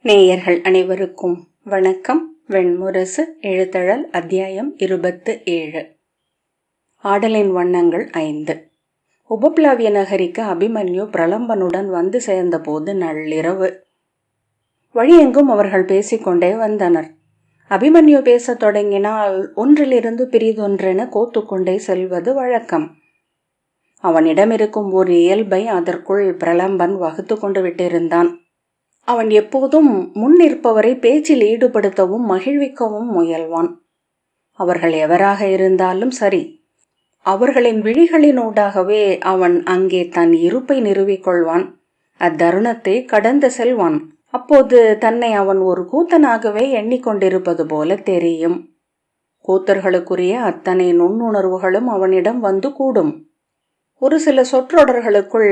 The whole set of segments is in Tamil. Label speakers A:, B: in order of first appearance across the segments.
A: நேயர்கள் அனைவருக்கும் வணக்கம். வெண்முரசு எழுத்தழல் அத்தியாயம் 27. ஆடலின் வண்ணங்கள் 5. உபப்ளாவிய நகரிக்கு அபிமன்யு பிரலம்பனுடன் வந்து சேர்ந்தபோது நள்ளிரவு. வழியெங்கும் அவர்கள் பேசிக்கொண்டே வந்தனர். அபிமன்யு பேசத் தொடங்கினால் ஒன்றிலிருந்து பிரிதொன்றென கோத்துக்கொண்டே செல்வது வழக்கம். அவனிடமிருக்கும் ஒரு இயல்பை அதற்குள் பிரலம்பன் வகுத்து கொண்டு விட்டிருந்தான். அவன் எப்போதும் முன் நிற்பவரை பேச்சில் ஈடுபடுத்தவும் மகிழ்விக்கவும் முயல்வான். அவர்கள் எவராக இருந்தாலும் சரி, அவர்களின் விழிகளினூடாகவே அவன் அங்கே தன் இருப்பை நிறுவிக்கொள்வான். அத்தருணத்தை கடந்து செல்வான். அப்போது தன்னை அவன் ஒரு கூத்தனாகவே எண்ணிக்கொண்டிருப்பது போல தெரியும். கூத்தர்களுக்குரிய அத்தனை நுண்ணுணர்வுகளும் அவனிடம் வந்து கூடும். ஒரு சில சொற்றொடர்களுக்குள்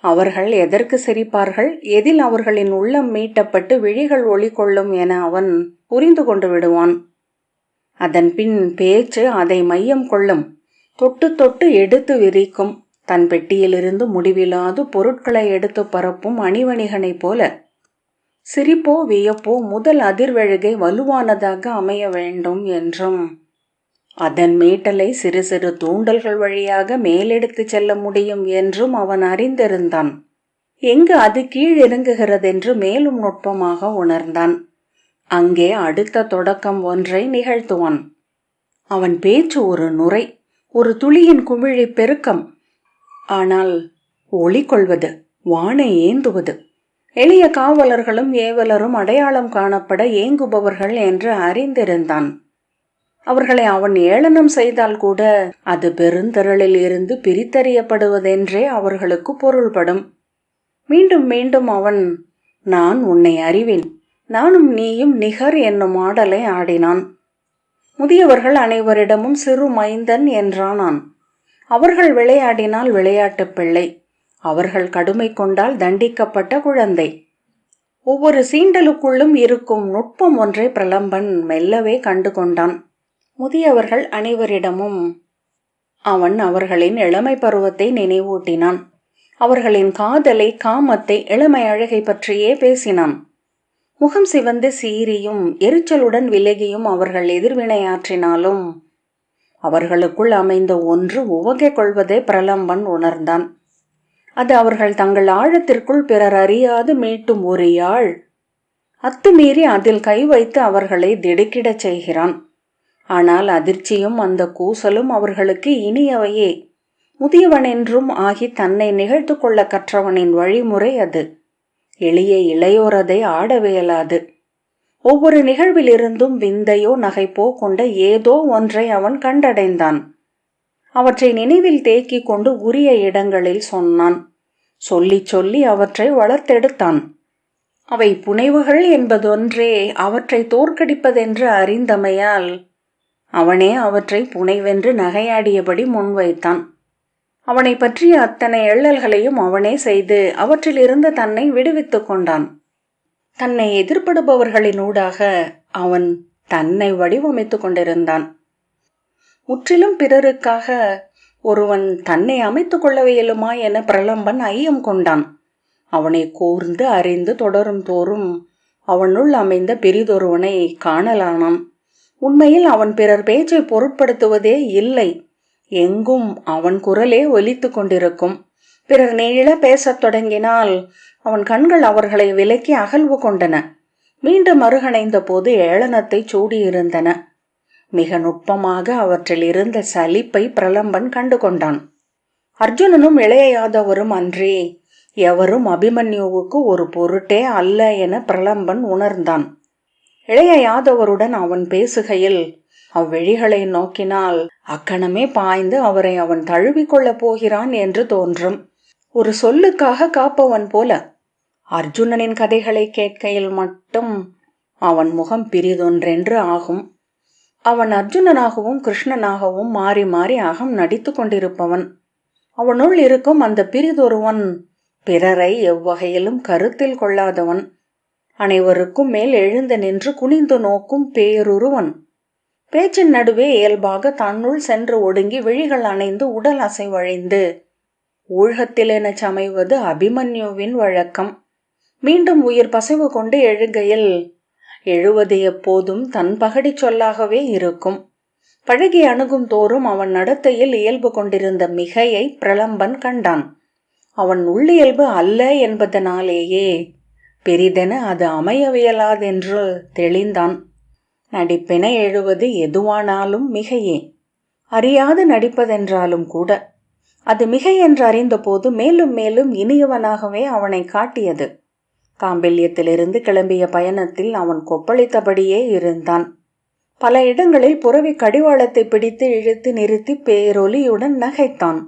A: அவர்கள் எதற்கு சிரிப்பார்கள், எதில் அவர்களின் உள்ளம் மீட்டப்பட்டு விழிகள் ஒளி கொள்ளும் என அவன் புரிந்து கொண்டு விடுவான். அதன் பின் பேச்சு அதை மையம் கொள்ளும். தொட்டு தொட்டு எடுத்து விரிக்கும். தன் பெட்டியிலிருந்து முடிவில்லாது பொருட்களை எடுத்து பரப்பும் அணிவணிகனைப் போல. சிரிப்போ வியப்போ முதல் அதிர்வெழுகை வலுவானதாக அமைய வேண்டும் என்றும், அதன் மீட்டலை சிறு சிறு தூண்டல்கள் வழியாக மேலெடுத்து செல்ல முடியும் என்றும் அவன் அறிந்திருந்தான். எங்கு அது கீழிறங்குகிறதென்று மேலும் நுட்பமாக உணர்ந்தான். அங்கே அடுத்த தொடக்கம் ஒன்றை நிகழ்த்துவான். அவன் பேச்சு ஒரு நுரை, ஒரு துளியின் குமிழி பெருக்கம். ஆனால் ஒளி கொள்வது, வானை ஏந்துவது. எளிய காவலர்களும் ஏவலரும் அடையாளம் காணப்பட ஏங்குபவர்கள் என்று அறிந்திருந்தான். அவர்களை அவன் ஏளனம் செய்தால் கூட அது பெருந்திரளில் இருந்து பிரித்தறியப்படுவதென்றே அவர்களுக்கு பொருள்படும். மீண்டும் மீண்டும் அவன், நான் உன்னை அறிவேன், நானும் நீயும் நிகர் என்னும் ஆடலை ஆடினான். முதியவர்கள் அனைவரிடமும் சிறு மைந்தன் என்றானான். அவர்கள் விளையாடினால் விளையாட்டு பிள்ளை, அவர்கள் கடுமை கொண்டால் தண்டிக்கப்பட்ட குழந்தை. ஒவ்வொரு சீண்டலுக்குள்ளும் இருக்கும் நுட்பம் ஒன்றை பிரலம்பன் மெல்லவே கண்டு கொண்டான். முதியவர்கள் அனைவரிடமும் அவன் அவர்களின் இளமை பருவத்தை நினைவூட்டினான். அவர்களின் காதலை, காமத்தை, இளமை அழகை பற்றியே பேசினான். முகம் சிவந்து சீரியும் எரிச்சலுடன் விலகியும் அவர்கள் எதிர்வினையாற்றினாலும் அவர்களுக்குள் அமைந்த ஒன்று உவகை கொள்வதை பிரலம்பன் உணர்ந்தான். அது அவர்கள் தங்கள் ஆழத்திற்குள் பிறர் அறியாது மீட்டும் ஒரு யாழ். அத்துமீறி அதில் கை வைத்து அவர்களை திடுக்கிடச் செய்கிறான். ஆனால் அதிர்ச்சியும் அந்த கூசலும் அவர்களுக்கு இனியவையே. முதியவன் என்றும் ஆகி தன்னை நிகழ்த்து கொள்ள கற்றவனின் வழிமுறை அது. எளிய இளையோர் அதை ஆடவியலாது. ஒவ்வொரு நிகழ்விலிருந்தும் விந்தையோ நகைப்போ கொண்ட ஏதோ ஒன்றை அவன் கண்டடைந்தான். அவற்றை நினைவில் தேக்கிக் கொண்டு உரிய இடங்களில் சொன்னான். சொல்லி சொல்லி அவற்றை வளர்த்தெடுத்தான். அவை புனைவுகள் என்பதொன்றே அவற்றை தோற்கடிப்பதென்று அறிந்தமையால் அவனே அவற்றை புனைவென்று நகையாடியபடி முன்வைத்தான். அவனை பற்றிய அத்தனை எள்ளல்களையும் அவனே செய்து அவற்றிலிருந்து தன்னை விடுவித்து கொண்டான். தன்னை எதிர்ப்படுபவர்களினூடாக அவன் தன்னை வடிவமைத்து கொண்டிருந்தான். முற்றிலும் பிறருக்காக ஒருவன் தன்னை அமைத்து கொள்ளவியலுமா என பிரலம்பன் ஐயம் கொண்டான். அவனை கூர்ந்து அறிந்து தொடரும் தோறும் அவனுள் அமைந்த பிரிதொருவனை காணலானான். உண்மையில் அவன் பிறர் பேச்சை பொருட்படுத்துவதே இல்லை. எங்கும் அவன் குரலே ஒலித்து கொண்டிருக்கும். பிறர் நீள பேசத் தொடங்கினால் அவன் கண்கள் அவர்களை விலக்கி அகல்வு கொண்டன. மீண்டும் அருகணைந்த போது ஏளனத்தை சூடியிருந்தன. மிக நுட்பமாக அவற்றில் இருந்த சலிப்பை பிரலம்பன் கண்டு கொண்டான். அர்ஜுனனும் இளைய யாதவரும் அன்றே எவரும் அபிமன்யுவுக்கு ஒரு பொருட்டே அல்ல என பிரலம்பன் உணர்ந்தான். இளைய யாதவருடன் அவன் பேசுகையில் அவ்விழிகளை நோக்கினால் அக்கணமே பாய்ந்து அவரை அவன் தழுவிக்கொள்ளப் போகிறான் என்று தோன்றும். ஒரு சொல்லுக்காக காப்பவன் போல. அர்ஜுனனின் கதைகளை கேட்கையில் மட்டும் அவன் முகம் பிரிதொன்றென்று ஆகும். அவன் அர்ஜுனனாகவும் கிருஷ்ணனாகவும் மாறி மாறி அகம் நடித்து கொண்டிருப்பவன். அவனுள் இருக்கும் அந்த பிரிதொருவன் பிறரை எவ்வகையிலும் கருத்தில் கொள்ளாதவன். அனைவருக்கும் மேல் எழுந்து நின்று குனிந்து நோக்கும் பேருருவன். பேச்சின் நடுவே இயல்பாக தன்னுள் சென்று ஒடுங்கி விழிகள் அணைந்து உடல் அசைவழிந்து ஊழ்கத்திலென சமைவது அபிமன்யுவின் வழக்கம். மீண்டும் உயிர் பசைவு கொண்டு எழுகையில் எழுவது எப்போதும் தன் பகடி சொல்லாகவே இருக்கும். பழகி அணுகும் தோறும் அவன் நடத்தையில் இயல்பு கொண்டிருந்த மிகையை பிரலம்பன் கண்டான். அவன் உள்ளியல்பு அல்ல என்பதனாலேயே பெரிதென அது அமையவியலாதென்று தெளிந்தான். நடிப்பென எழுவது எதுவானாலும் மிகையே. அறியாது நடிப்பதென்றாலும் கூட அது மிகை என்று அறிந்தபோது மேலும் மேலும் இனியவனாகவே அவனை காட்டியது. காம்பல்யத்திலிருந்து கிளம்பிய பயணத்தில் அவன் கொப்பளித்தபடியே இருந்தான். பல இடங்களில் புரவி கடிவாளத்தை பிடித்து இழுத்து நிறுத்தி பேரொலியுடன் நகைத்தான்.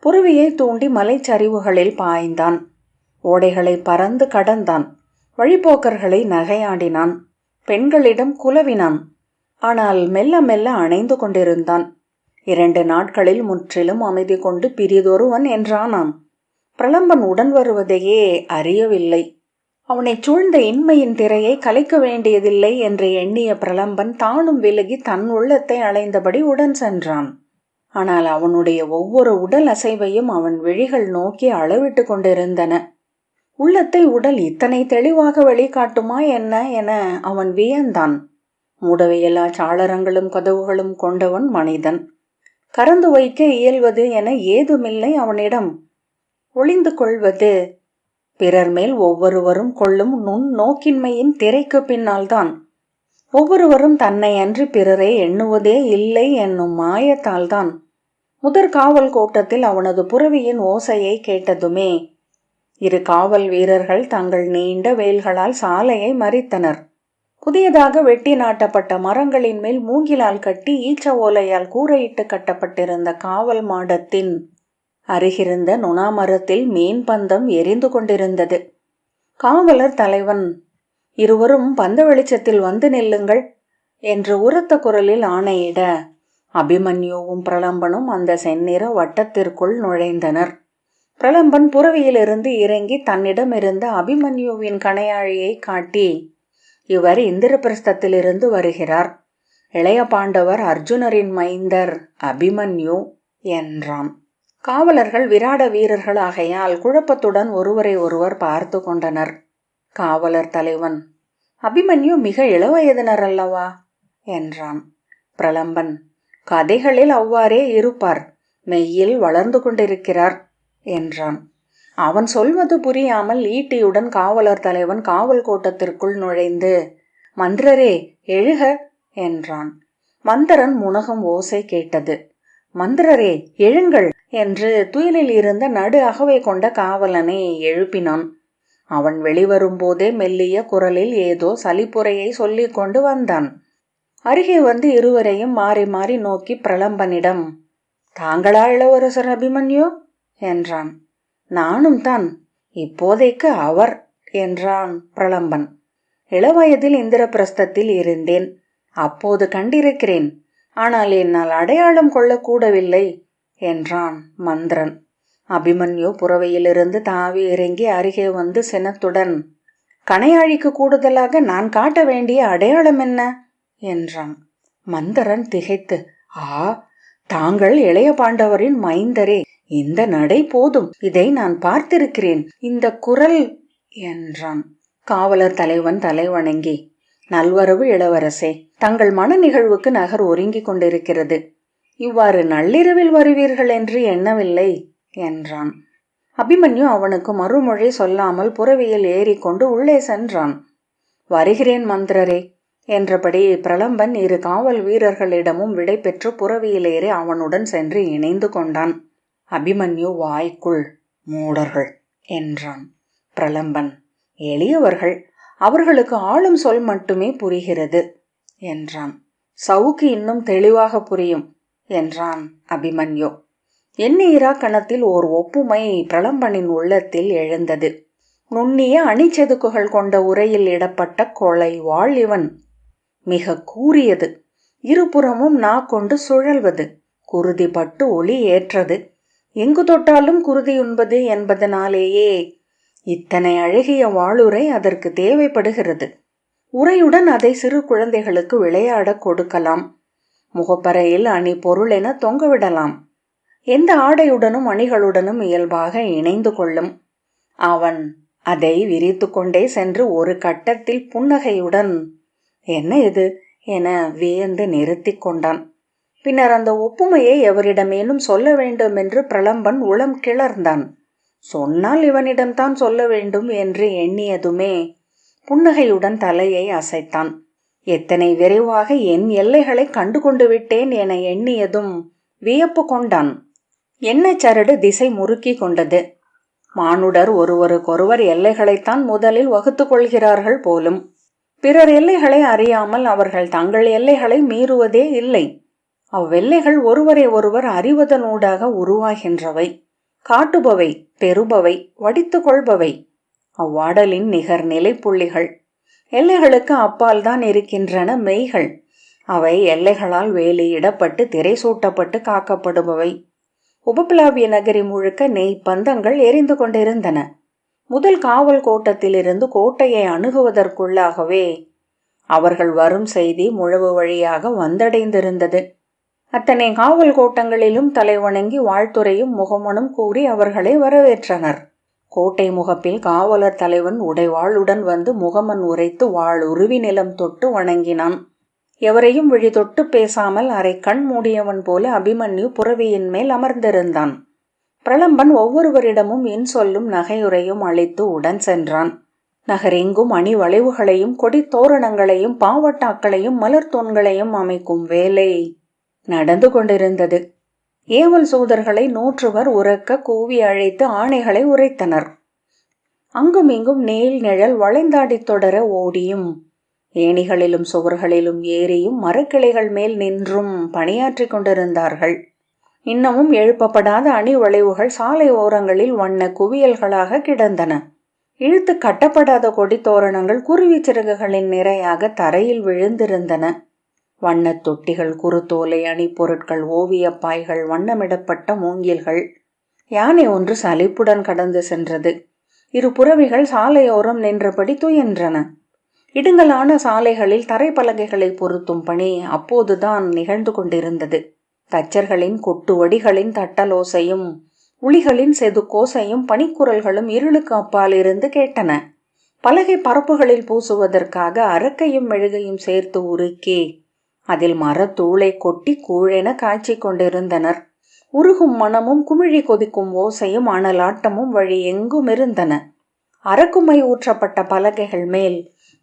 A: புரவியை தூண்டி மலைச்சரிவுகளில் பாய்ந்தான். ஓடைகளை பறந்து கடந்தான். வழிபோக்கர்களை நகையாடினான். பெண்களிடம் குலவினான். ஆனால் மெல்ல மெல்ல அணைந்து கொண்டிருந்தான். 2 நாட்களில் முற்றிலும் அமைதி கொண்டு பிரிதொருவன் என்றானான். பிரலம்பன் உடன் வருவதையே அறியவில்லை. அவனை சூழ்ந்த இன்மையின் திரையை கலைக்க வேண்டியதில்லை என்று எண்ணிய பிரலம்பன் தானும் விலகி தன் உள்ளத்தை அலைந்தபடி உடன் சென்றான். ஆனால் அவனுடைய ஒவ்வொரு உடல் அசைவையும் அவன் விழிகள் நோக்கி அளவிட்டு கொண்டிருந்தன. உள்ளத்தை உடல் இத்தனை தெளிவாக வெளிக்காட்டுமா என்ன என அவன் வியந்தான். மூடவையெல்லா சாளரங்களும் கதவுகளும் கொண்டவன் மனிதன். கறந்து வைக்க இயல்வது என ஏதுமில்லை அவனிடம். ஒளிந்து கொள்வது பிறர் மேல் ஒவ்வொருவரும் கொள்ளும் நுண் நோக்கின்மையின் திரைக்கு பின்னால்தான். ஒவ்வொருவரும் தன்னை அன்றி பிறரை எண்ணுவதே இல்லை என்னும் மாயத்தால்தான். முதற் காவல் கோட்டத்தில் அவனது புரவியின் ஓசையை கேட்டதுமே 2 காவல் வீரர்கள் தங்கள் நீண்ட வேல்களால் சாலையை மறித்தனர். புதியதாக வெட்டி நாட்டப்பட்ட மரங்களின் மேல் மூங்கிலால் கட்டி ஈச்ச ஓலையால் கூரையிட்டு கட்டப்பட்டிருந்த காவல் மாடத்தின் அருகிருந்த நுணாமரத்தில் மீன் பந்தம் எரிந்து கொண்டிருந்தது. காவலர் தலைவன், "இருவரும் பந்த வெளிச்சத்தில் வந்து நில்லுங்கள்" என்று உரத்த குரலில் ஆணையிட அபிமன்யுவும் பிரலம்பனும் அந்த செந்நிற வட்டத்திற்குள் நுழைந்தனர். பிரலம்பன் புரவியிலிருந்து இறங்கி தன்னிடமிருந்த அபிமன்யுவின் கணையாழியை காட்டி, "இவர் இந்திரபிரஸ்தத்திலிருந்து வருகிறார். இளைய பாண்டவர் அர்ஜுனரின் மைந்தர் அபிமன்யு" என்றான். காவலர்கள் விராட வீரர்கள் ஆகையால் குழப்பத்துடன் ஒருவரை ஒருவர் பார்த்து கொண்டனர். காவலர் தலைவன், "அபிமன்யு மிக இளவயதினர் அல்லவா?" என்றான். பிரலம்பன், "கதைகளில் அவ்வாறே இருப்பார். மெய்யில் வளர்ந்து கொண்டிருக்கிறார்" என்றான். அவன் சொல்வது புரியாமல் ஈட்டியுடன் காவலர் தலைவன் காவல் கோட்டத்திற்குள் நுழைந்து, "மந்திரரே எழுக" என்றான். மந்திரன் முனகும் ஓசை கேட்டது. "மந்திரரே எழுங்கள்" என்று துயிலில் இருந்த நடு அகவை கொண்ட காவலனை எழுப்பினான். அவன் வெளிவரும்போதே மெல்லிய குரலில் ஏதோ சலிப்புரையை சொல்லிக் கொண்டு வந்தான். அருகே வந்து இருவரையும் மாறி மாறி நோக்கி பிரலம்பனிடம், "தாங்களா இளவரசர் அபிமன்யு?" என்றான். "நானும் தான், இப்போதைக்கு அவர்" என்றான் பிரலம்பன். "இளவயதில் இந்திரபிரஸ்தத்தில் இருந்தேன். அப்போது கண்டிருக்கிறேன். ஆனால் என்னால் அடையாளம் கொள்ளக்கூடவில்லை" என்றான் மந்திரன். அபிமன்யு புறவையிலிருந்து தாவி இறங்கி அருகே வந்து சினத்துடன், "கணையாழிக்கு கூடுதலாக நான் காட்ட வேண்டிய அடையாளம் என்ன?" என்றான். மந்திரன் திகைத்து, "ஆ, தாங்கள் இளைய பாண்டவரின் மைந்தரே. இந்த நடை போதும். இதை நான் பார்த்திருக்கிறேன். இந்த குரல்" என்றான். காவலர் தலைவன் தலை வணங்கி, "நல்வரவு இளவரசே. தங்கள் மன நிகழ்வுக்கு நகர் ஒருங்கிக் கொண்டிருக்கிறது. இவ்வாறு நள்ளிரவில் வருவீர்கள் என்று எண்ணவில்லை" என்றான். அபிமன்யு அவனுக்கு மறுமொழி சொல்லாமல் புரவியில் ஏறிக்கொண்டு உள்ளே சென்றான். "வருகிறேன் மந்திரரே" என்றபடி பிரலம்பன் 2 காவல் வீரர்களிடமும் விடை பெற்று புரவியில் ஏறி அவனுடன் சென்று இணைந்து கொண்டான். அபிமன்யு வாய்க்குள், "மூடர்கள்" என்றான். பிரலம்பன், "எளியவர்கள். அவர்களுக்கு ஆளும் சொல் மட்டுமே புரிகிறது" என்றான். "சவுக்கு இன்னும் தெளிவாக புரியும்" என்றான் அபிமன்யு. எண்ணீரா கணத்தில் ஓர் ஒப்புமை பிரலம்பனின் உள்ளத்தில் எழுந்தது. நுண்ணிய அணிச்செதுக்குகள் கொண்ட உரையில் இடப்பட்ட கொலை வாழ் இவன். மிக கூரியது. இருபுறமும் நா கொண்டு சுழல்வது. குருதி பட்டு ஒளி ஏற்றது. எங்கு தொட்டாலும் குருதியுண்பது என்பதனாலேயே இத்தனை அழகிய வாளுரை அதற்கு தேவைப்படுகிறது. உரையுடன் அதை சிறு குழந்தைகளுக்கு விளையாட கொடுக்கலாம். முகப்பறையில் அணி பொருள் என தொங்கவிடலாம். எந்த ஆடையுடனும் அணிகளுடனும் இயல்பாக இணைந்து கொள்ளும். அவன் அதை விரித்து கொண்டே சென்று ஒரு கட்டத்தில் புன்னகையுடன், என்ன இது என வியந்து நிறுத்தி கொண்டான். பின்னர் அந்த ஒப்புமையை எவரிடமேனும் சொல்ல வேண்டும் என்று பிரலம்பன் உளம் கிளர்ந்தான். சொன்னால் இவனிடம்தான் சொல்ல வேண்டும் என்று எண்ணியதுமே புன்னகையுடன் தலையை அசைத்தான். எத்தனை விரைவாக என் எல்லைகளை கண்டுகொண்டு விட்டேன் என எண்ணியதும் வியப்பு கொண்டான். எண்ணெய் சரடு திசை முறுக்கி கொண்டது. மானுடர் ஒருவருக்கொருவர் எல்லைகளைத்தான் முதலில் வகுத்து கொள்கிறார்கள் போலும். பிறர் எல்லைகளை அறியாமல் அவர்கள் தங்கள் எல்லைகளை மீறுவதே இல்லை. அவ்வெல்லைகள் ஒருவரை ஒருவர் அறிவதனூடாக உருவாகின்றவை, காட்டுபவை, பெறுபவை, வடித்து கொள்பவை. அவ்வாடலின் நிகர் நிலைப்புள்ளிகள். எல்லைகளுக்கு அப்பால் தான் இருக்கின்றன மெய்கள். அவை எல்லைகளால் வேலியிடப்பட்டு திரை சூட்டப்பட்டு காக்கப்படுபவை. உபப்பிளாவிய நகரி முழுக்க நெய் பந்தங்கள் எரிந்து கொண்டிருந்தன. முதல் காவல் கோட்டத்திலிருந்து கோட்டையை அணுகுவதற்குள்ளாகவே அவர்கள் வரும் செய்தி முழவு வழியாக வந்தடைந்திருந்தது. அத்தனை காவல் கோட்டங்களிலும் தலைவணங்கி வாழ்த்துரையும் முகமனும் கூறி அவர்களை வரவேற்றனர். கோட்டை முகப்பில் காவலர் தலைவன் உடைவாளுடன் வந்து முகமன் உரைத்து வாழ் உருவி நிலம் தொட்டு வணங்கினான். எவரையும் விழி தொட்டு பேசாமல் அரை கண் மூடியவன் போல அபிமன்யு புறவியின் மேல் அமர்ந்திருந்தான். பிரலம்பன் ஒவ்வொருவரிடமும் இன்சொல்லும் நகையுறையும் அளித்து உடன் சென்றான். நகரெங்கும் அணி வளைவுகளையும் கொடி தோரணங்களையும் பாவட்டாக்களையும் மலர்தூண்களையும் அமைக்கும் வேலை நடந்து கொண்டிருந்தது. ஏவல் சூதர்களை 100 உரக்க கூவி அழைத்து ஆணைகளை உரைத்தனர். அங்கும் இங்கும் நீள் நிழல் வளைந்தாடி தொடர ஓடியும் ஏணிகளிலும் சுவர்களிலும் ஏறியும் மரக்கிளைகள் மேல் நின்றும் பணியாற்றி கொண்டிருந்தார்கள். இன்னமும் எழுப்பப்படாத அணி வளைவுகள் சாலை ஓரங்களில் வண்ண குவியல்களாக கிடந்தன. இழுத்து கட்டப்படாத கொடி தோரணங்கள் குருவி சிறகுகளின் நிறையாக தரையில் விழுந்திருந்தன. வண்ணத் தொட்டிகள், குறுத்தோலை அணி பொருட்கள், ஓவியப்பாய்கள், வண்ணமிடப்பட்ட மூங்கில்கள். யானை ஒன்று சலிப்புடன் கடந்து சென்றது. 2 புறவிகள் சாலையோரம் நின்றபடி துயின்றன. இடுங்கலான சாலைகளில் தரைப்பலகைகளை பொருத்தும் பணி அப்போதுதான் நிகழ்ந்து கொண்டிருந்தது. தச்சர்களின் கொட்டுவடிகளின் தட்டலோசையும் உளிகளின் செதுக்கோசையும் பனிக்குரல்களும் இருளுக்கு அப்பால் இருந்து கேட்டன. பலகை பரப்புகளில் பூசுவதற்காக அரக்கையும் மெழுகையும் சேர்த்து உருக்கி அதில் மரத்தூளை கொட்டி கூழென காய்ச்சி கொண்டிருந்தனர். உருகும் மனமும் குமிழி கொதிக்கும் ஓசையும் அனலாட்டமும் வழி எங்கும் இருந்தன. அரக்குமை ஊற்றப்பட்ட பலகைகள் மேல்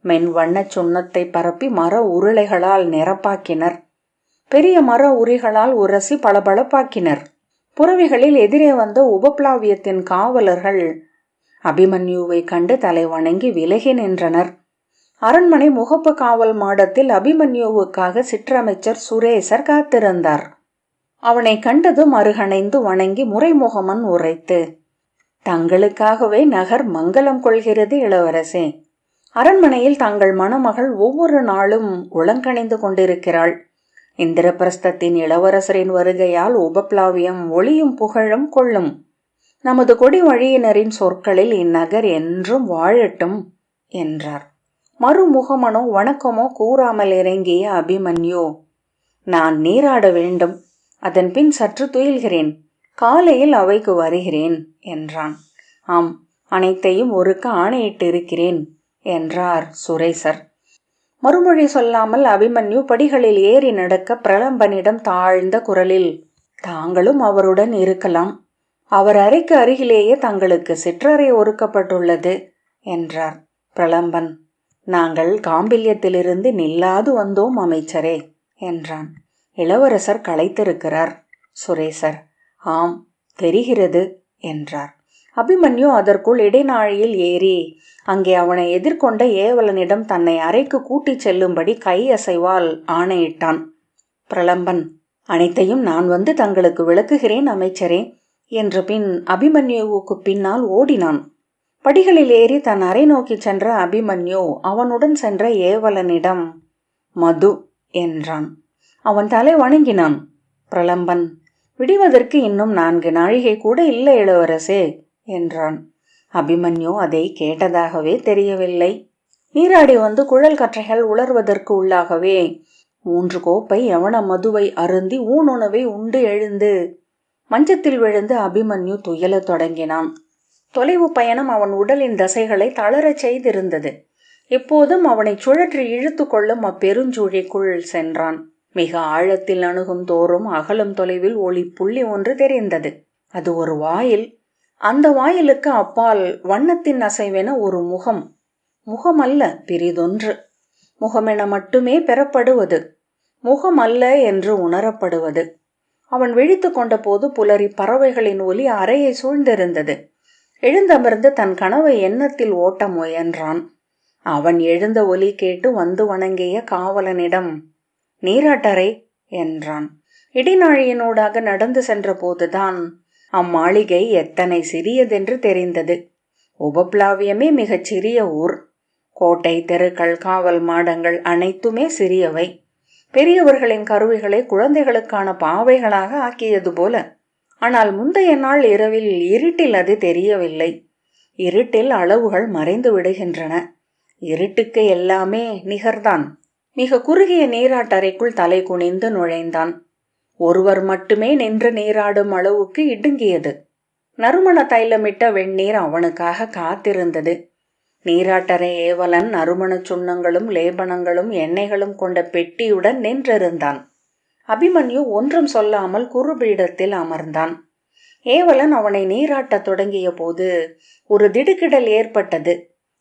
A: மென் வண்ணச் சுண்ணத்தை பரப்பி மர உருளைகளால் நிரப்பாக்கினர். பெரிய மர உரிகளால் உரசி பளபளப்பாக்கினர். புறவிகளில் எதிரே வந்த உபப்பிளாவியத்தின் காவலர்கள் அபிமன்யுவை கண்டு தலை வணங்கி விலகி நின்றனர். அரண்மனை முகப்பு காவல் மாடத்தில் அபிமன்யுவுக்காக சிற்றமைச்சர் சுரேசர் காத்திருந்தார். அவனை கண்டதும் அருகணைந்து வணங்கி முறைமுகமன் உரைத்து, தங்களுக்காகவே நகர் மங்களம் கொள்கிறது இளவரசே. அரண்மனையில் தங்கள் மணமகள் ஒவ்வொரு நாளும் உளங்கணிந்து கொண்டிருக்கிறாள். இந்திரபிரஸ்தத்தின் இளவரசரின் வருகையால் உபப்பிளாவியம் ஒளியும் புகழும் கொள்ளும். நமது கொடி வழியினரின் சொற்களில் இந்நகர் என்றும் வாழட்டும் என்றார். மறுமுகமனோ வணக்கமோ கூறாமல் இறங்கிய அபிமன்யு, நான் நீராட வேண்டும், அதன் பின் சற்று துயில்கிறேன், காலையில் அவைக்கு வருகிறேன் என்றான். ஆம், அனைத்தையும் ஒருக்க ஆணையிட்டு இருக்கிறேன் என்றார் சுரேசர். மறுமொழி சொல்லாமல் அபிமன்யு படிகளில் ஏறி நடக்க பிரலம்பனிடம் தாழ்ந்த குரலில், தாங்களும் அவருடன் இருக்கலாம், அவர் அறைக்கு அருகிலேயே தங்களுக்கு சிற்றறை ஒதுக்கப்பட்டுள்ளது என்றார். பிரலம்பன், நாங்கள் காம்பில்யத்திலிருந்து நில்லாது வந்தோம் அமைச்சரே என்றான். இளவரசர் களைத்திருக்கிறார். சுரேசர், ஆம் தெரிகிறது என்றார். அபிமன்யு அதற்குள் இடைநாழியில் ஏறி அங்கே அவனை எதிர்கொண்ட ஏவலனிடம் தன்னை அறைக்கு கூட்டிச் செல்லும்படி கை அசைவால் ஆணையிட்டான். பிரலம்பன், அனைத்தையும் நான் வந்து தங்களுக்கு விளக்குகிறேன் அமைச்சரே என்ற பின் அபிமன்யுவுக்கு பின்னால் ஓடினான். படிகளில் ஏறி தன் அறை நோக்கி சென்ற அபிமன்யு அவனுடன் சென்ற ஏவலனிடம் மது என்றான். அவன் தலை வணங்கினான். பிரலம்பன், விடுவதற்கு இன்னும் 4 நாழிகை கூட இல்லை இளவரசே என்றான். அபிமன்யு அதை கேட்டதாகவே தெரியவில்லை. நீராடி வந்து குழல் கற்றைகள் உலர்வதற்கு உள்ளாகவே 3 கோப்பை யவன மதுவை அருந்தி ஊனுணவை உண்டு எழுந்து மஞ்சத்தில் விழுந்து அபிமன்யு துயலத் தொடங்கினான். தொலைவு பயணம் அவன் உடலின் தசைகளை தளரச் செய்திருந்தது. எப்போதும் அவனை சுழற்றி இழுத்து கொள்ளும் அப்பெருஞ்சூழிக்குள் சென்றான். மிக ஆழத்தில் அணுகும் தோறும் அகலும் தொலைவில் ஒளி புள்ளி ஒன்று தெரிந்தது. அது ஒரு வாயில். அந்த வாயிலுக்கு அப்பால் வண்ணத்தின் அசைவென ஒரு முகம். முகமல்ல, பிரிதொன்று. முகமென மட்டுமே பெறப்படுவது, முகமல்ல என்று உணரப்படுவது. அவன் விழித்து கொண்ட போது புலரி பறவைகளின் ஒலி அறையை சூழ்ந்திருந்தது. எழுந்தமர்ந்து தன் கனவை எண்ணத்தில் ஓட்ட முயன்றான். அவன் எழுந்த ஒலி கேட்டு வந்து வணங்கிய காவலனிடம், நீராட்டறை என்றான். இடிநாழியினூடாக நடந்து சென்ற போதுதான் அம்மாளிகை எத்தனை சிறியதென்று தெரிந்தது. உபப்ளாவியமே மிகச் சிறிய ஊர். கோட்டை, தெருக்கள், காவல் மாடங்கள் அனைத்துமே சிறியவை. பெரியவர்களின் கருவிகளை குழந்தைகளுக்கான பாவைகளாக ஆக்கியது போல. ஆனால் முந்தைய நாள் இரவில் இருட்டில் அது தெரியவில்லை. இருட்டில் அளவுகள் மறைந்து விடுகின்றன. இருட்டுக்கு எல்லாமே நிகர்தான். மிக குறுகிய நீராட்டறைக்குள் தலை குனிந்து நுழைந்தான். ஒருவர் மட்டுமே நின்று நீராடும் அளவுக்கு இடுங்கியது. நறுமண தைலமிட்ட வெந்நீர் அவனுக்காக காத்திருந்தது. நீராட்டறை ஏவலன் நறுமணச் சுண்ணங்களும் லேபனங்களும் எண்ணெய்களும் கொண்ட பெட்டியுடன் நின்றிருந்தான். அபிமன்யு ஒன்றும் சொல்லாமல் குறுபீடத்தில் அமர்ந்தான். ஏவலன் அவனை நீராட்டத் தொடங்கிய போது ஒரு திடுக்கிடல் ஏற்பட்டது.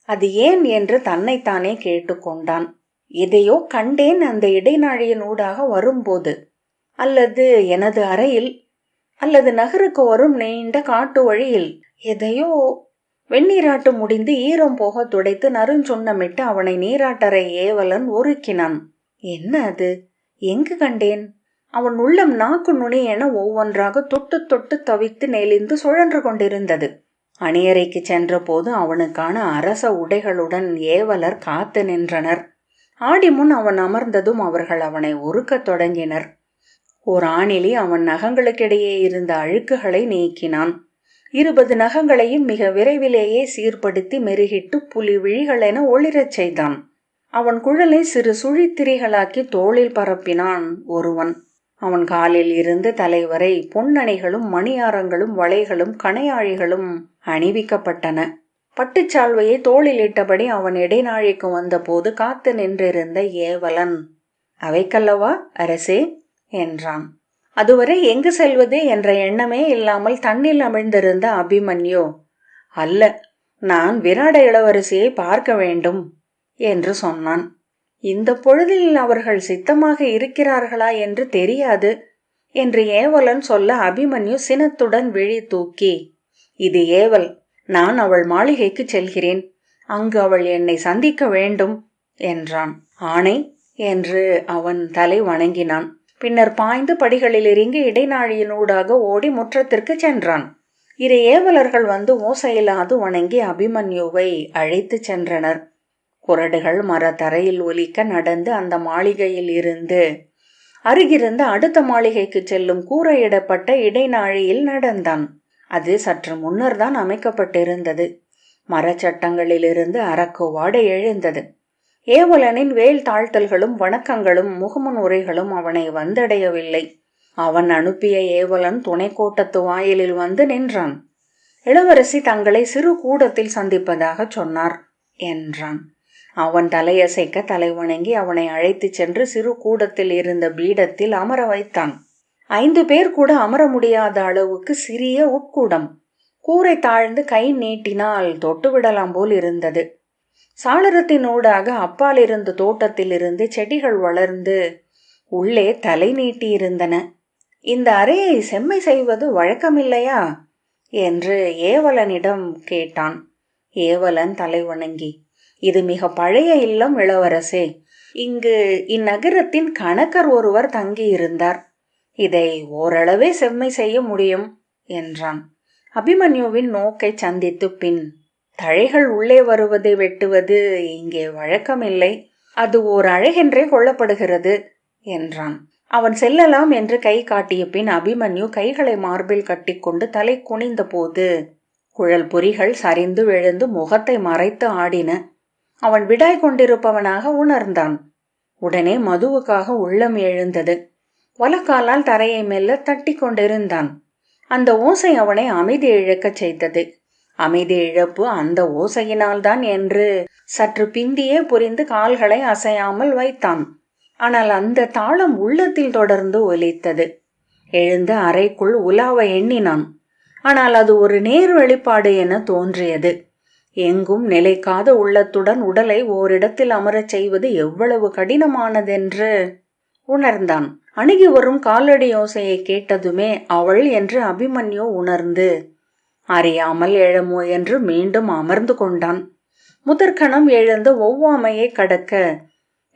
A: அது ஏன் என்று தன்னைத்தானே கேட்டுக்கொண்டான். எதையோ கண்டேன் அந்த இடைநாழியின் ஊடாக வரும்போது, அல்லது எனது அறையில், அல்லது நகருக்கு வரும் நீண்ட காட்டு வழியில். எதையோ. வெந்நீராட்டு முடிந்து ஈரம் போக துடைத்து நறுஞ்சுண்ணமிட்டு அவனை நீராட்டறை ஏவலன் ஒருக்கினான். என்ன அது? எங்கு கண்டேன்? அவன் உள்ளம் நாக்கு நுனி என ஒவ்வொன்றாக தொட்டு தொட்டு தவித்து நெளிந்து சுழன்று கொண்டிருந்தது. அணியறைக்கு சென்ற போது அவனுக்கான அரச உடைகளுடன் ஏவலர் காத்து நின்றனர். ஆடி முன் அவன் அமர்ந்ததும் அவர்கள் அவனை ஒருக்கத் தொடங்கினர். ஓர் ஆணிலி அவன் நகங்களுக்கிடையே இருந்த அழுக்குகளை நீக்கினான். 20 நகங்களையும் மிக விரைவிலேயே சீர்படுத்தி மெருகிட்டு புலி விழிகளென ஒளிரச் செய்தான். அவன் குழலை சிறு சுழித்திரிகளாக்கி தோளில் பரப்பினான் ஒருவன். அவன் காலில் இருந்து தலைவரை பொன்னணிகளும் மணியாரங்களும் வளைகளும் கணையாழிகளும் அணிவிக்கப்பட்டன. பட்டுச்சால்வையை தோளில் இட்டபடி அவன் இடைநாழிக்கு வந்த போது காத்து நின்றிருந்த ஏவலன், அவைக்கல்லவா அரசே என்றான். அதுவரை எங்கு செல்வது என்ற எண்ணமே இல்லாமல் தன்னில் அமிழ்ந்திருந்த அபிமன்யு, அல்ல, நான் விராட இளவரசியை பார்க்க வேண்டும் என்று சொன்னான். இந்த பொழுதில் அவர்கள் சித்தமாக இருக்கிறார்களா என்று தெரியாது என்று ஏவலன் சொல்ல அபிமன்யு சினத்துடன் விழி தூக்கி, இது ஏவல், நான் அவள் மாளிகைக்கு செல்கிறேன், அங்கு அவள் என்னை சந்திக்க வேண்டும் என்றான். ஆணை என்று அவன் தலை வணங்கினான். பின்னர் பாய்ந்து படிகளில் இறங்கி இடைநாழியினூடாக ஓடி முற்றத்திற்கு சென்றான். 2 ஏவலர்கள் வந்து ஓசையில்லாது வணங்கி அபிமன்யுவை அழைத்து சென்றனர். குரடுகள் மரத்தரையில் ஒலிக்க நடந்து அந்த மாளிகையில் இருந்து அருகிருந்த அடுத்த மாளிகைக்கு செல்லும் கூரையிடப்பட்ட இடைநாழியில் நடந்தான். அது சற்று முன்னர் தான் அமைக்கப்பட்டிருந்தது. மரச்சட்டங்களிலிருந்து அரக்கு வாடை எழுந்தது. ஏவலனின் வேல் தாழ்த்தல்களும் வணக்கங்களும் முகமுன் உரைகளும் அவனை வந்தடையவில்லை. அவன் அனுப்பிய ஏவலன் துணை கோட்டத்து வாயிலில் வந்து நின்றான். இளவரசி தங்களை சிறு கூடத்தில் சந்திப்பதாக சொன்னார் என்றான். அவன் தலையசைக்க தலை வணங்கி அவனை அழைத்து சென்று சிறு கூடத்தில் இருந்த பீடத்தில் அமர வைத்தான். 5 பேர் கூட அமர முடியாத அளவுக்கு சிறிய உட்கூடம். கூரை தாழ்ந்து கை நீட்டினால் தொட்டுவிடலாம் போல் இருந்தது. சாளரத்தினூடாக அப்பால் இருந்த தோட்டத்திலிருந்து செடிகள் வளர்ந்து உள்ளே தலை நீட்டி இருந்தன. இந்த அறையை செம்மை செய்வது வழக்கமில்லையா என்று ஏவலனிடம் கேட்டான். ஏவலன் தலை வணங்கி, இது மிக பழைய இல்லம் இளவரசே. இங்கு இந்நகரத்தின் கணக்கர் ஒருவர் தங்கியிருந்தார். இதை ஓரளவே செம்மை செய்ய முடியும் என்றான். அபிமன்யுவின் நோக்கை சந்தித்து பின், தழைகள் உள்ளே வருவதை வெட்டுவது இங்கே வழக்கமில்லை, அது ஓர் அழகென்றே கொள்ளப்படுகிறது என்றான். அவன் செல்லலாம் என்று கை காட்டிய பின் அபிமன்யு கைகளை மார்பில் கட்டிக்கொண்டு தலை குனிந்த போது குழல் பொறிகள் சரிந்து விழுந்து முகத்தை மறைத்து ஆடின. அவன் விடாய் கொண்டிருப்பவனாக உணர்ந்தான். உடனே மதுவுக்காக உள்ளம் எழுந்தது. வலக்காலால் தரையை மெல்ல தட்டி கொண்டிருந்தான். அந்த ஓசை அவனை அமைதி இழக்கச் செய்தது. அமைதி இழப்பு அந்த ஓசையினால்தான் என்று சற்று பிந்தியே புரிந்து கால்களை அசையாமல் வைத்தான். ஆனால் அந்த தாளம் உள்ளத்தில் தொடர்ந்து ஒலித்தது. எழுந்து அறைக்குள் உலாவ எண்ணினான். ஆனால் அது ஒரு நேர் வெளிப்பாடு என தோன்றியது. எங்கும் நிலைக்காத உள்ளத்துடன் உடலை ஓரிடத்தில் அமரச் செய்வது எவ்வளவு கடினமானதென்று உணர்ந்தான். அணுகி வரும் காலடி யோசையை கேட்டதுமே அவள் என்று அபிமன்யு உணர்ந்து அறியாமல் எழமோ என்று மீண்டும் அமர்ந்து கொண்டான். முதற்கணம் எழுந்து ஒவ்வாமையை கடக்க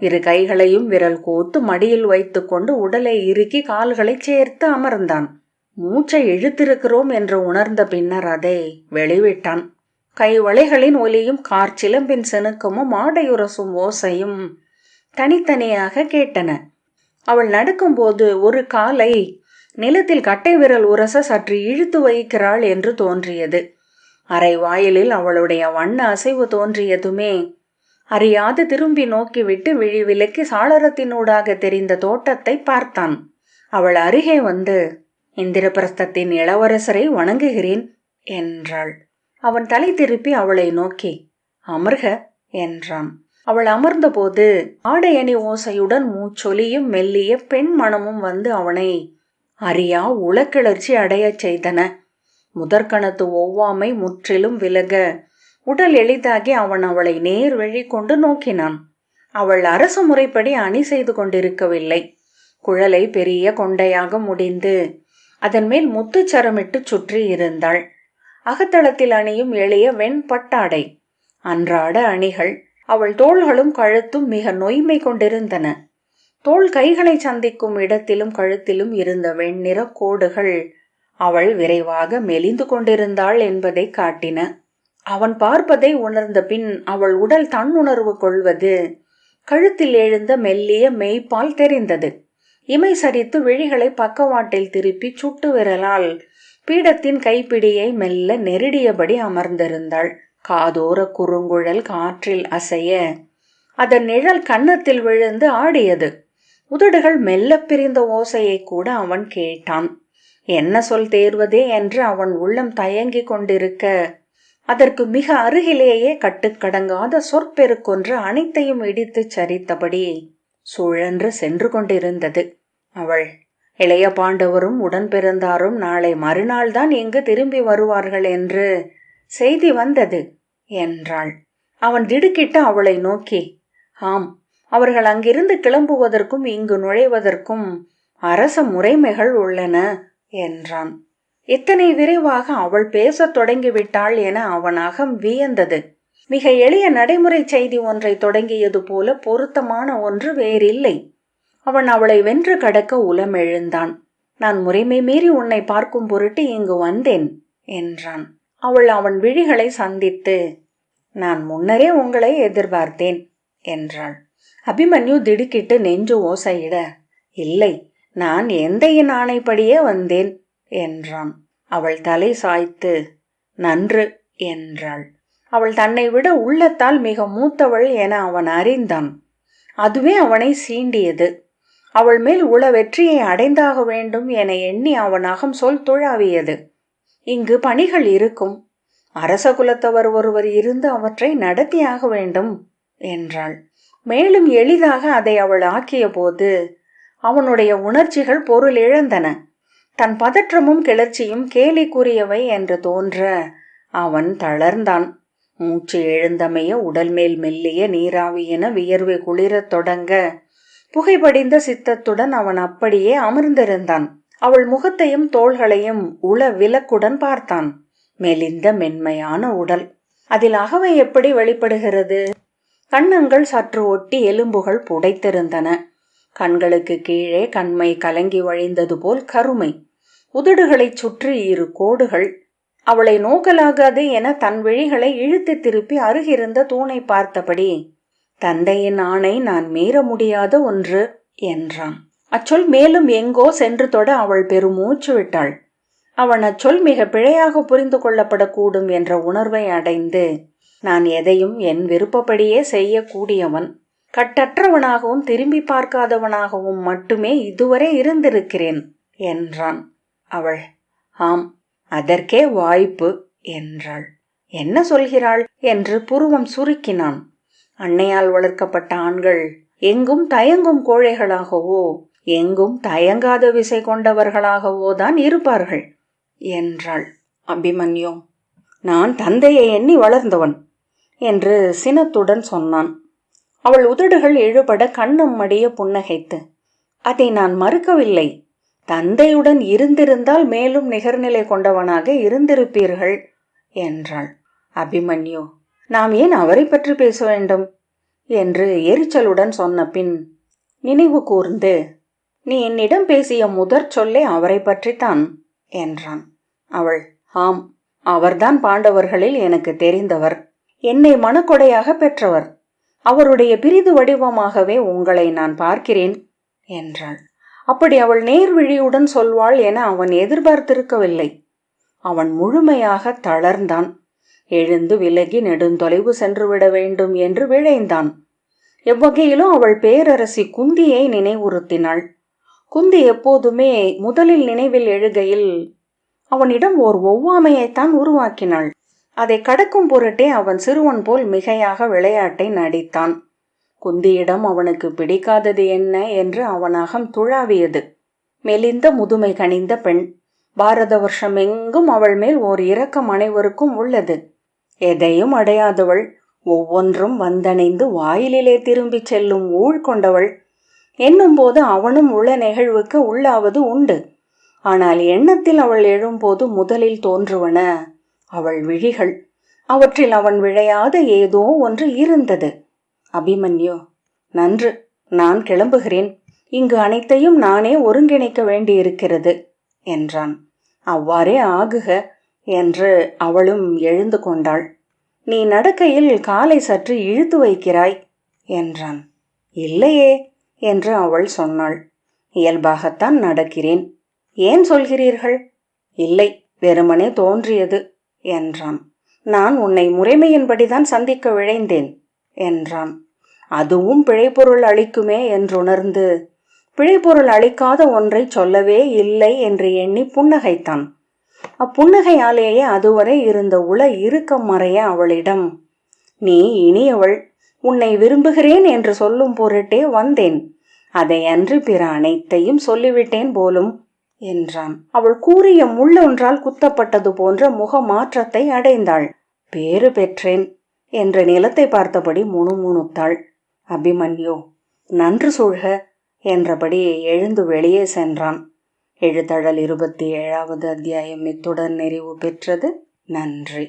A: இரு கைகளையும் விரல் கோத்து மடியில் வைத்து கொண்டு உடலை இறுக்கி கால்களை சேர்த்து அமர்ந்தான். மூச்சை இழுத்திருக்கிறோம் என்று உணர்ந்த பின்னர் அதை வெளிவிட்டான். கைவளைகளின் ஒலியும் கார்ச்சிலம்பின் செனுக்கமும் ஆடையுரசும் ஓசையும் தனித்தனியாக கேட்டன. அவள் நடக்கும்போது ஒரு காலை நிலத்தில் கட்டை விரல் உரச சற்று இழுத்து வைக்கிறாள் என்று தோன்றியது. அரை வாயிலில் அவளுடைய வண்ண அசைவு தோன்றியதுமே அறியாது திரும்பி நோக்கிவிட்டு விழி விலக்கி சாளரத்தினூடாக தெரிந்த தோட்டத்தை பார்த்தான். அவள் அருகே வந்து இந்திரபிரஸ்தத்தின் இளவரசரை வணங்குகிறேன் என்றாள். அவன் தலை திருப்பி அவளை நோக்கி அமர்க என்றான். அவள் அமர்ந்தபோது ஆடையணி ஓசையுடன் மூச்சொலியும் மெல்லிய பெண் மனமும் வந்து அவனை அறியா உளக்கிளர்ச்சி அடையச் செய்தன. முதற்கணத்து ஒவ்வாமை முற்றிலும் விலக உடல் எளிதாகி அவன் அவளை நேர் வழி கொண்டு நோக்கினான். அவள் அரசு முறைப்படி அணி செய்து கொண்டிருக்கவில்லை. குழலை பெரிய கொண்டையாக முடிந்து அதன் மேல் முத்துச்சரமிட்டு சுற்றி இருந்தாள். அகத்தளத்தில் அணியும் எளிய வெண்பட்டாடை, அன்றாட அணிகள். அவள் தோள்களும் கழுத்தும் மிக நொய்மை கொண்டிருந்தன. தோள் கைகளை சந்திக்கும் இடத்திலும் கழுத்திலும் இருந்த வெண்ணிற கோடுகள் அவள் விரைவாக மெலிந்து கொண்டிருந்தாள் என்பதை காட்டின. அவன் பார்ப்பதை உணர்ந்த பின் அவள் உடல் தன்னுணர்வு கொள்வது கழுத்தில் எழுந்த மெல்லிய மெய்ப்பால் தெரிந்தது. இமை சரித்து விழிகளை பக்கவாட்டில் திருப்பி சுட்டு விரலால் பீடத்தின் கைப்பிடியை மெல்ல நெருடியபடி அமர்ந்திருந்தாள். காதோர குறுங்குழல் காற்றில் அசைய அதன் நிழல் கன்னத்தில் விழுந்து ஆடியது. உதடுகள் மெல்ல பிரிந்த ஓசையை கூட அவன் கேட்டான். என்ன சொல் தேர்வதே என்று அவன் உள்ளம் தயங்கி கொண்டிருக்க அதற்கு மிக அருகிலேயே கட்டுக்கடங்காத சொற்பெருக்கொன்று அனைத்தையும் இடித்து சரித்தபடி சுழன்று சென்று கொண்டிருந்தது. அவள் இளைய பாண்டவரும் உடன் பிறந்தாரும் நாளை மறுநாள் தான் இங்கு திரும்பி வருவார்கள் என்று செய்தி வந்தது என்றாள். அவன் திடுக்கிட்டு அவளை நோக்கி ஆம், அவர்கள் அங்கிருந்து கிளம்புவதற்கும் இங்கு நுழைவதற்கும் அரச முறைமைகள் உள்ளன என்றான். இத்தனை விரைவாக அவள் பேசத் தொடங்கிவிட்டாள் என அவன் அகம் வியந்தது. மிக எளிய நடைமுறை செய்தி ஒன்றை தொடங்கியது போல பொருத்தமான ஒன்று வேறில்லை. அவன் அவளை வென்று கடக்க உலம் எழுந்தான். நான் முறைமை மீறி உன்னை பார்க்கும் பொருட்டு இங்கு வந்தேன் என்றான். அவள் அவன் விழிகளை சந்தித்து நான் முன்னரே உங்களை எதிர்பார்த்தேன் என்றாள். அபிமன்யு திடுக்கிட்டு நெஞ்சு ஓசையிட இல்லை, நான் எந்தையின் ஆணைப்படியே வந்தேன் என்றான். அவள் தலை சாய்த்து நன்று என்றாள். அவள் தன்னை விட உள்ளத்தால் மிக மூத்தவள் என அவன் அறிந்தான். அதுவே அவனை சீண்டியது. அவள் மேல் உள வெற்றியை அடைந்தாக வேண்டும் என எண்ணி அவன் அகம் சொல் துழாவியது. இங்கு பணிகள் இருக்கும். அரச குலத்தவர் ஒருவர் இருந்து அவற்றை நடத்தியாக வேண்டும் என்றாள். மேலும் எளிதாக அதை அவள் ஆக்கிய போது அவனுடைய உணர்ச்சிகள் பொருள் இழந்தன. தன் பதற்றமும் கிளர்ச்சியும் கேலிக்குரியவை என்று தோன்ற அவன் தளர்ந்தான். மூச்சு எழுந்தமைய உடல் மேல் மெல்லிய நீராவி என வியர்வை குளிரத் தொடங்க புகைப்படிந்த சித்தத்துடன் அவன் அப்படியே அமர்ந்திருந்தான். அவள் முகத்தையும் தோள்களையும் உள விலக்குடன் பார்த்தான். மெலிந்த மென்மையான உடல், அதில் அகவை எப்படி வெளிப்படுகிறது? கன்னங்கள் சற்று ஒட்டி எலும்புகள் புடைத்திருந்தன. கண்களுக்கு கீழே கண்மை கலங்கி வழிந்தது போல் கருமை. உதடுகளைச் சுற்றி இரு கோடுகள். அவளை நோக்கலாகாது என தன் விழிகளை இழுத்து திருப்பி அருகிருந்த தூணை பார்த்தபடி தந்தையின் ஆணை நான் மீற முடியாத ஒன்று என்றான். அச்சொல் மேலும் எங்கோ சென்று தொட அவள் பெருமூச்சு விட்டாள். அவன் அச்சொல் மிக பிழையாக புரிந்து கொள்ளப்படக்கூடும் என்ற உணர்வை அடைந்து நான் எதையும் என் விருப்பப்படியே செய்யக்கூடியவன், கட்டற்றவனாகவும் திரும்பி பார்க்காதவனாகவும் மட்டுமே இதுவரை இருந்திருக்கிறேன் என்றான். அவள் ஆம், அதற்கே வாய்ப்பு என்றாள். என்ன சொல்கிறாள் என்று புருவம் சுருக்கினான். அன்னையால் வளர்க்கப்பட்ட ஆண்கள் எங்கும் தயங்கும் கோழைகளாகவோ எங்கும் தயங்காத விசை கொண்டவர்களாகவோ தான் இருப்பார்கள் என்றாள். அபிமன்யு, நான் தந்தையை எண்ணி வளர்ந்தவன் என்று சினத்துடன் சொன்னான். அவள் உதடுகள் இழுபட கண்ணம் மடிய புன்னகைத்து, அதை நான் மறுக்கவில்லை. தந்தையுடன் இருந்திருந்தால் மேலும் நிகர்நிலை கொண்டவனாக இருந்திருப்பீர்கள் என்றாள். அபிமன்யு, நாம் ஏன் அவரை பற்றி பேச வேண்டும் என்று எரிச்சலுடன் சொன்ன பின் நினைவு கூர்ந்து, நீ என்னிடம் பேசிய முதற் சொல்லே அவரை பற்றித்தான் என்றான். அவள், ஆம், அவர்தான் பாண்டவர்களில் எனக்கு தெரிந்தவர். என்னை மனக்கொடையாக பெற்றவர். அவருடைய பிரிது வடிவமாகவே உங்களை நான் பார்க்கிறேன் என்றாள். அப்படி அவள் நேர்விழியுடன் சொல்வாள் என அவன் எதிர்பார்த்திருக்கவில்லை. அவன் முழுமையாக தளர்ந்தான். எழுந்து விலகி நெடுந்தொலைவு சென்றுவிட வேண்டும் என்று விழைந்தான். எவ்வகையிலும் அவள் பேரரசி குந்தியை நினைவுறுத்தினாள். குந்தி எப்போதுமே முதலில் நினைவில் எழுகையில் அவனிடம் ஓர் ஒவ்வாமையைத்தான் உருவாக்கினாள். அதை கடக்கும் பொருட்டே அவன் சிறுவன் போல் மிகையாக விளையாட்டை நடித்தான். குந்தியிடம் அவனுக்கு பிடிக்காதது என்ன என்று அவன் அகம் துழாவியது. மெலிந்த முதுமை கனிந்த பெண். பாரத வருஷம் எங்கும் அவள் மேல் ஓர் இரக்கம் அனைவருக்கும் உள்ளது. எதையும் அடையாதவள், ஒவ்வொன்றும் வந்தணைந்து வாயிலே திரும்பிச் செல்லும் ஊழ் கொண்டவள் என்னும் போது அவனும் உள்ள நிகழ்வுக்கு உள்ளாவது உண்டு. ஆனால் எண்ணத்தில் அவள் எழும்போது முதலில் தோன்றுவன அவள் விழிகள். அவற்றில் அவன் விழையாத ஏதோ ஒன்று இருந்தது. அபிமன்யு, நன்று, நான் கிளம்புகிறேன். இங்கு அனைத்தையும் நானே ஒருங்கிணைக்க வேண்டியிருக்கிறது என்றான். அவ்வாறே ஆகுக என்று அவளும் எழுந்து கொண்டாள். நீ நடக்கையில் காலை சற்று இழுத்து வைக்கிறாய் என்றான். இல்லையே என்று அவள் சொன்னாள். இயல்பாகத்தான் நடக்கிறேன். ஏன் சொல்கிறீர்கள்? இல்லை, வெறுமனே தோன்றியது என்றான். நான் உன்னை முறைமையின்படிதான் சந்திக்க விழைந்தேன் என்றான். அதுவும் பிழைப்பொருள் அளிக்குமே என்றுணர்ந்து பிழைப்பொருள் அளிக்காத ஒன்றை சொல்லவே இல்லை என்று எண்ணி புன்னகைத்தான். அப்புன்னகையாலேயே அதுவரை இருந்த உள இறுக்கம் மறைய அவளிடம், நீ இனியவள், உன்னை விரும்புகிறேன் என்று சொல்லும் பொருட்டே வந்தேன். அதை அன்று பிற அனைத்தையும் சொல்லிவிட்டேன் போலும் என்றான். அவள் கூறிய முள்ளொன்றால் குத்தப்பட்டது போன்ற முக மாற்றத்தை அடைந்தாள். பேறு பெற்றேன் என்ற நிலத்தை பார்த்தபடி முணுமுணுத்தாள். அபிமன்யு, நன்று சூழ்க என்றபடி எழுந்து வெளியே சென்றான். எழுத்தழல் 27வது அத்தியாயம் இத்துடன் நிறைவு பெற்றது. நன்றி.